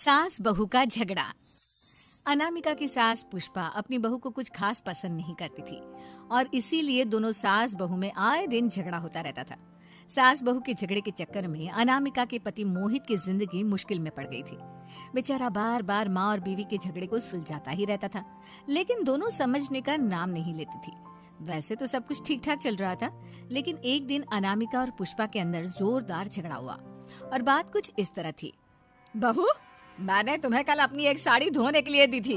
सास बहू का झगड़ा। अनामिका की सास पुष्पा अपनी बहू को कुछ खास पसंद नहीं करती थी और इसीलिए दोनों सास बहू में आए दिन झगड़ा होता रहता था। सास बहू के झगड़े के चक्कर में अनामिका के पति मोहित की जिंदगी मुश्किल में पड़ गई थी। बेचारा बार बार माँ और बीवी के झगड़े को सुलझाता ही रहता था, लेकिन दोनों समझने का नाम नहीं लेती थी। वैसे तो सब कुछ ठीक ठाक चल रहा था, लेकिन एक दिन अनामिका और पुष्पा के अंदर जोरदार झगड़ा हुआ और बात कुछ इस तरह थी। बहू, मैंने तुम्हें कल अपनी एक साड़ी धोने के लिए दी थी।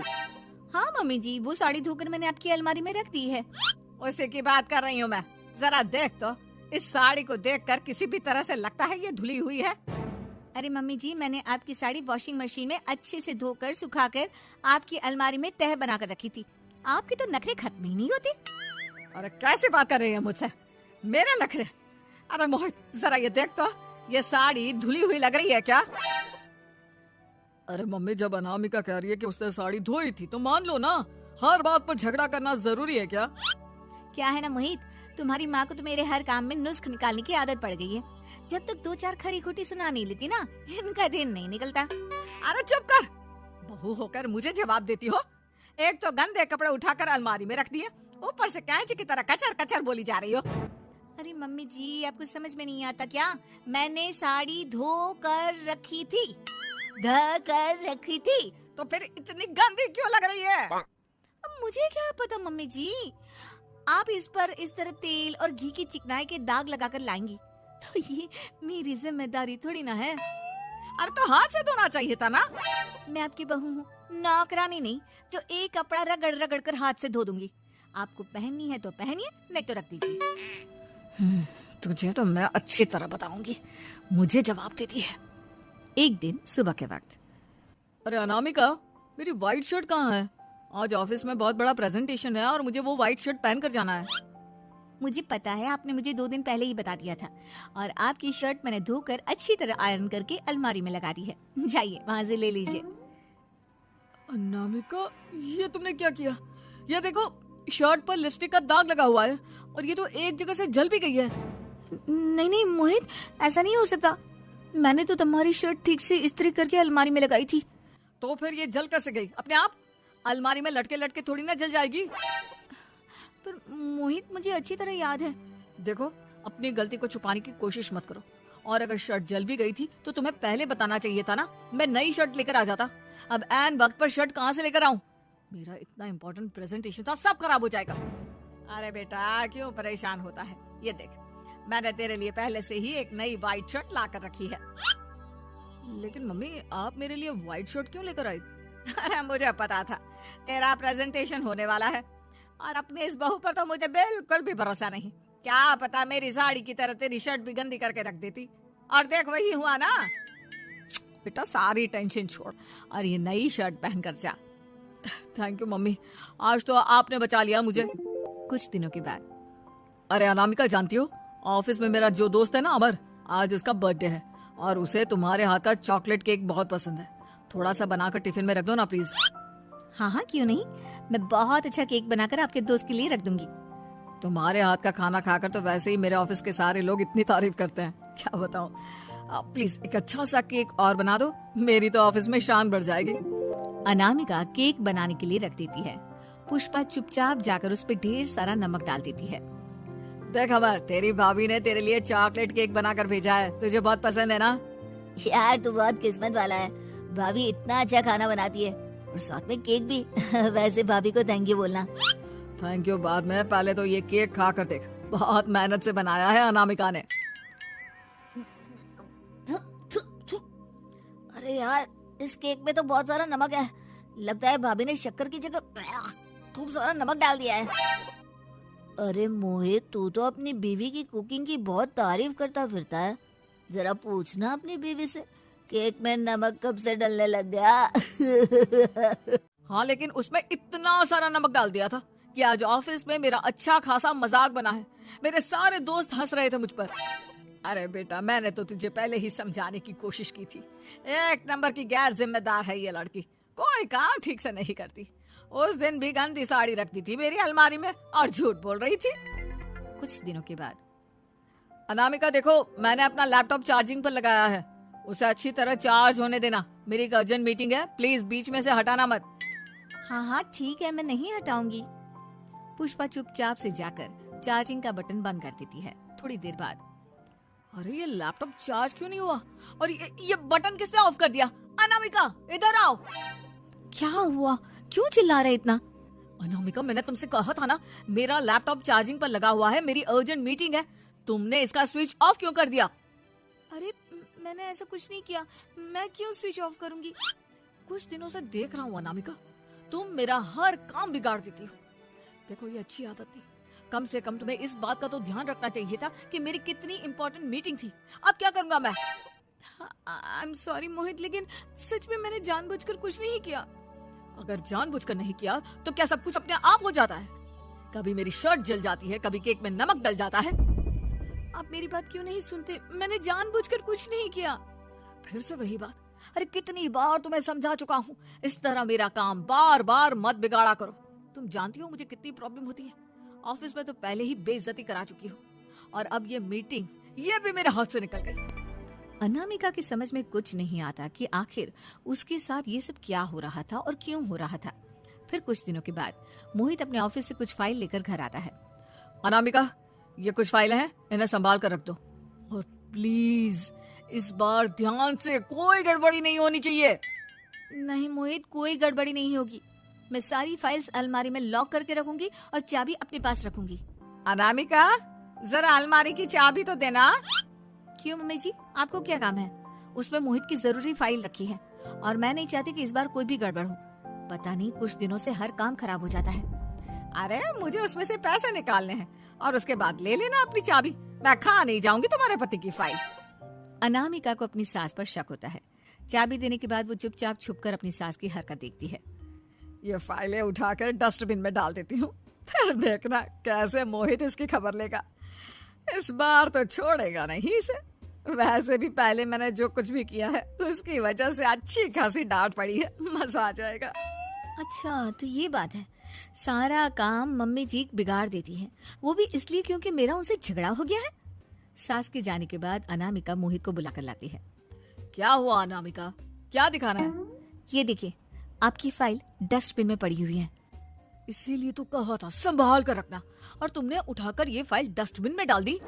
हाँ मम्मी जी, वो साड़ी धोकर मैंने आपकी अलमारी में रख दी है। उसी की बात कर रही हूँ मैं। जरा देख तो, इस साड़ी को देखकर किसी भी तरह से लगता है ये धुली हुई है। अरे मम्मी जी, मैंने आपकी साड़ी वॉशिंग मशीन में अच्छे से धोकर सुखाकर आपकी अलमारी में तह बनाकर रखी थी। आपके तो नखरे खत्म ही नहीं होते। अरे कैसे बात कर रही है मुझसे? मेरे नखरे? अरे मोहित, जरा ये देख तो, ये साड़ी धुली हुई लग रही है क्या? अरे मम्मी, जब अनामिका कह रही है कि उसने साड़ी धोई थी तो मान लो ना। हर बात पर झगड़ा करना जरूरी है क्या? क्या है ना मोहित, तुम्हारी माँ को तो मेरे हर काम में नुस्ख निकालने की आदत पड़ गई है। जब तक दो चार खरी खोटी सुना नहीं लेती ना, इनका दिन नहीं निकलता। अरे चुप कर, बहू होकर मुझे जवाब देती हो। एक तो गंदे कपड़े उठाकर अलमारी में रख दिए, ऊपर से कैंची की तरह कचर कचर बोली जा रही हो। अरे मम्मी जी, आपको समझ में नहीं आता क्या? मैंने साड़ी धो कर रखी थी। तो फिर इतनी गंदी क्यों लग रही है? अब मुझे क्या पता मम्मी जी, आप इस पर इस तरह तेल और घी की चिकनाई के दाग लगाकर लाएंगी तो ये मेरी जिम्मेदारी थोड़ी ना है। अरे तो हाथ से धोना चाहिए था ना। मैं आपकी बहू हूँ, नौकरानी नहीं जो एक कपड़ा रगड़ रगड़ कर हाथ से धो दूंगी। आपको पहननी है तो पहनिए, नहीं तो रख दीजिए। तुझे तो मैं अच्छी तरह बताऊंगी, मुझे जवाब देती है। एक दिन सुबह के वक्त। अरे अनामिका, मेरी व्हाइट शर्ट कहाँ है? आज ऑफिस में बहुत बड़ा प्रेजेंटेशन है और मुझे वो व्हाइट शर्ट पहन कर जाना है। मुझे पता है, आपने मुझे 2 दिन पहले ही बता दिया था और आपकी शर्ट मैंने धोकर अच्छी तरह आयरन करके अलमारी में लगा दी है। जाइए वहाँ से ले लीजिए। अनामिका, ये तुमने क्या किया? ये देखो, शर्ट पर लिपस्टिक का दाग लगा हुआ है और ये तो एक जगह से जल भी गई है। नहीं नहीं मोहित, ऐसा नहीं हो सकता। मैंने तो तुम्हारी शर्ट ठीक से इस्त्री करके अलमारी में लगाई थी। तो फिर ये जल कैसे गई? अपने आप अलमारी में लटके लटके थोड़ी ना जल जाएगी। पर मोहित, मुझे अच्छी तरह याद है। देखो, अपनी गलती को छुपाने की कोशिश मत करो। और अगर शर्ट जल भी गई थी तो तुम्हें पहले बताना चाहिए था ना। मैं नई शर्ट लेकर आ जाता। अब ऐन वक्त पर शर्ट कहाँ से लेकर आऊं? मेरा इतना इम्पोर्टेंट प्रेजेंटेशन था, सब खराब हो जाएगा। अरे बेटा, क्यों परेशान होता है? ये देख, मैंने तेरे लिए पहले से ही एक नई व्हाइट शर्ट ला कर रखी है। लेकिन मम्मी, आप मेरे लिए व्हाइट शर्ट क्यों लेकर आई? अरे मुझे पता था तेरा प्रेजेंटेशन होने वाला है और अपनी इस बहू पर तो मुझे बिल्कुल भी भरोसा नहीं। क्या पता मेरी साड़ी की तरह तेरी शर्ट भी गंदी करके रख देती। और देख, वही हुआ ना। बेटा, सारी टेंशन छोड़ और ये नई शर्ट पहन कर जा। थैंक यू मम्मी, आज तो आपने बचा लिया मुझे। कुछ दिनों के बाद। अरे अनामिका, जानती हो, ऑफिस में मेरा जो दोस्त है ना अमर, आज उसका बर्थडे है और उसे तुम्हारे हाथ का चॉकलेट केक बहुत पसंद है। थोड़ा सा बनाकर टिफिन में रख दो ना प्लीज। हाँ हाँ, क्यों नहीं, मैं बहुत अच्छा केक बनाकर आपके दोस्त के लिए रख दूंगी। तुम्हारे हाथ का खाना खाकर तो वैसे ही मेरे ऑफिस के सारे लोग इतनी तारीफ करते हैं, क्या बताऊं। आप प्लीज एक अच्छा सा केक और बना दो, मेरी तो ऑफिस में शान बढ़ जाएगी। अनामिका केक बनाने के लिए रख देती है। पुष्पा चुपचाप जाकर उस पर ढेर सारा नमक डाल देती है। देख अमर, तेरी भाभी ने तेरे लिए चॉकलेट केक बनाकर भेजा है, तुझे बहुत पसंद है ना? यार, तू बहुत किस्मत वाला है। भाभी इतना अच्छा खाना बनाती है और साथ में केक भी। वैसे भाभी को थैंक यू बोलना। थैंक यू बाद में, पहले तो ये केक खा कर देख। बहुत मेहनत से बनाया है अनामिका ने। अरे यार, इस केक में तो बहुत सारा नमक है। लगता है भाभी ने शक्कर की जगह खूब सारा नमक डाल दिया है। अरे मोहित, तू तो अपनी बीवी की कुकिंग की बहुत तारीफ करता फिरता है। जरा पूछना अपनी बीवी से, केक में नमक कब से डलने लग गया? हाँ, लेकिन उसमें इतना सारा नमक डाल दिया था कि आज ऑफिस में मेरा अच्छा खासा मजाक बना है। मेरे सारे दोस्त हंस रहे थे मुझ पर। अरे बेटा, मैंने तो तुझे पहले ही समझाने की कोशिश की थी। एक नंबर की गैर जिम्मेदार है ये लड़की, कोई काम ठीक से नहीं करती। उस दिन भी गंदी साड़ी रख दी थी मेरी अलमारी में और झूठ बोल रही थी। कुछ दिनों के बाद। अनामिका देखो, मैंने अपना लैपटॉप चार्जिंग पर लगाया है, उसे अच्छी तरह चार्ज होने देना। मेरी एक अर्जेंट मीटिंग है, प्लीज बीच में से हटाना मत। हाँ हाँ ठीक है, मैं नहीं हटाऊंगी। पुष्पा चुपचाप से जाकर चार्जिंग का बटन बंद कर देती है। थोड़ी देर बाद, अरे ये लैपटॉप चार्ज क्यों नहीं हुआ? और ये बटन किसने ऑफ कर दिया? अनामिका इधर आओ। क्या हुआ? क्यों चिल्ला रहे इतना? अनामिका, मैंने तुमसे कहा था ना, मेरा लैपटॉप चार्जिंग पर लगा हुआ है, मेरी अर्जेंट मीटिंग है, तुमने इसका स्विच ऑफ क्यों कर दिया? अरे मैंने ऐसा कुछ नहीं किया, मैं क्यों स्विच ऑफ करूंगी? कुछ दिनों से देख रहा हूँ अनामिका, तुम मेरा हर काम बिगाड़ देती हो। देखो ये अच्छी आदत नहीं, कम से कम तुम्हें इस बात का तो ध्यान रखना चाहिए था कि मेरी कितनी इंपॉर्टेंट मीटिंग थी। अब क्या करूंगा मैं? आई एम सॉरी मोहित, लेकिन सच में मैंने जानबूझकर कुछ नहीं किया। अगर जानबूझकर नहीं किया तो क्या सब कुछ अपने आप हो जाता है? कभी मेरी शर्ट जल जाती है, कभी केक में नमक डल जाता है। आप मेरी बात क्यों नहीं सुनते? मैंने जानबूझकर कुछ नहीं किया। फिर से वही बात। अरे कितनी बार तुम्हें समझा चुका हूँ, इस तरह मेरा काम बार बार मत बिगाड़ा करो। तुम जानती हो मुझे कितनी प्रॉब्लम होती है। ऑफिस में तो पहले ही बेइज्जती करा चुकी हो, और अब ये मीटिंग, ये भी मेरे हाथ से निकल गई। अनामिका की समझ में कुछ नहीं आता कि आखिर उसके साथ ये सब क्या हो रहा था और क्यों हो रहा था। फिर कुछ दिनों के बाद मोहित अपने ऑफिस से कुछ फाइल लेकर घर आता है। अनामिका, ये कुछ फाइलें हैं, इन्हें संभाल कर रख दो, और प्लीज इस बार ध्यान से, कोई गड़बड़ी नहीं होनी चाहिए। नहीं मोहित, कोई गड़बड़ी नहीं होगी। मैं सारी फाइल्स अलमारी में लॉक करके रखूंगी और चाबी अपने पास रखूंगी। अनामिका, जरा अलमारी की चाबी तो देना। क्यों मम्मी जी, आपको क्या काम है? उसमें मोहित की जरूरी फाइल रखी है और मैं नहीं चाहती कि इस बार कोई भी गड़बड़ हो। पता नहीं कुछ दिनों से हर काम खराब हो जाता है। अरे मुझे उसमें से पैसे निकालने हैं और उसके बाद ले लेना अपनी चाबी। मैं खा नहीं जाऊंगी तुम्हारे पति की फाइल। अनामिका को अपनी सास पर शक होता है। चाबी देने के बाद वो चुपचाप छुपकर अपनी सास की हरकत देखती है। ये फाइलें उठाकर डस्टबिन में डाल देती हूँ, फिर देखना कैसे मोहित इसकी खबर लेगा। इस बार तो छोड़ेगा नहीं इसे। वैसे भी पहले मैंने जो कुछ भी किया है उसकी वजह से अच्छी खासी डांट पड़ी है, मजा आ जाएगा। अच्छा तो ये बात है, सारा काम मम्मी जी बिगाड़ देती है, वो भी इसलिए क्योंकि मेरा उनसे झगड़ा हो गया है। सास के जाने के बाद अनामिका मोहित को बुलाकर लाती है। क्या हुआ अनामिका, क्या दिखाना है? ये देखिए, आपकी फाइल डस्टबिन में पड़ी हुई है। इसीलिए तो कहा था संभाल कर रखना, और तुमने उठाकर ये फाइल डस्टबिन में डाल दी।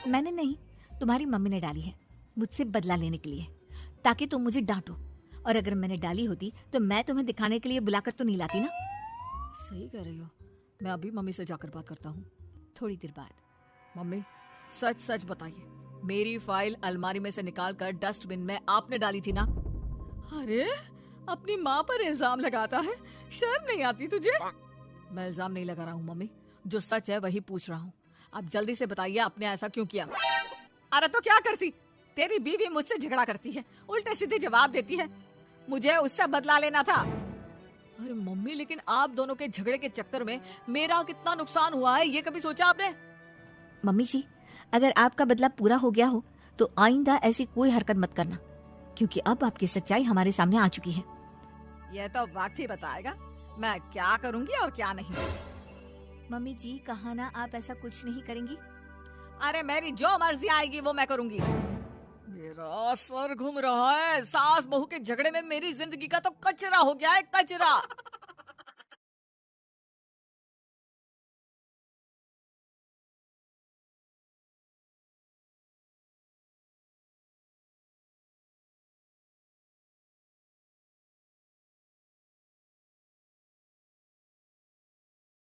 मैंने नहीं, तुम्हारी मम्मी ने डाली है, मुझसे बदला लेने के लिए, ताकि तुम मुझे डांटो। और अगर मैंने डाली होती तो मैं तुम्हें दिखाने के लिए बुलाकर तो नहीं लाती ना। सही कह रही हो, मैं अभी मम्मी से जाकर बात करता हूँ। थोड़ी देर बाद, मम्मी सच सच बताइए, मेरी फाइल अलमारी में से निकालकर डस्टबिन में आपने डाली थी ना? अरे अपनी माँ पर इल्जाम लगाता है, शर्म नहीं आती तुझे? मैं इल्जाम नहीं लगा रहा हूँ मम्मी, जो सच है वही पूछ रहा हूँ। आप जल्दी से बताइए आपने ऐसा क्यों किया? अरे तो क्या करती, तेरी बीवी मुझसे झगड़ा करती है, उल्टे सीधे जवाब देती है, मुझे उससे बदला लेना था। अरे मम्मी, लेकिन आप दोनों के झगड़े के चक्कर में मेरा कितना नुकसान हुआ है, ये कभी सोचा आपने? मम्मी जी, अगर आपका बदला पूरा हो गया हो तो आइंदा ऐसी कोई हरकत मत करना, क्योंकि अब आपकी सच्चाई हमारे सामने आ चुकी है। यह तो वक्त ही बताएगा मैं क्या करूंगी और क्या नहीं। मम्मी जी, कहा ना आप ऐसा कुछ नहीं करेंगी। अरे मेरी जो मर्जी आएगी वो मैं करूंगी। मेरा सर घूम रहा है, सास बहू के झगड़े में मेरी जिंदगी का तो कचरा हो गया है, कचरा।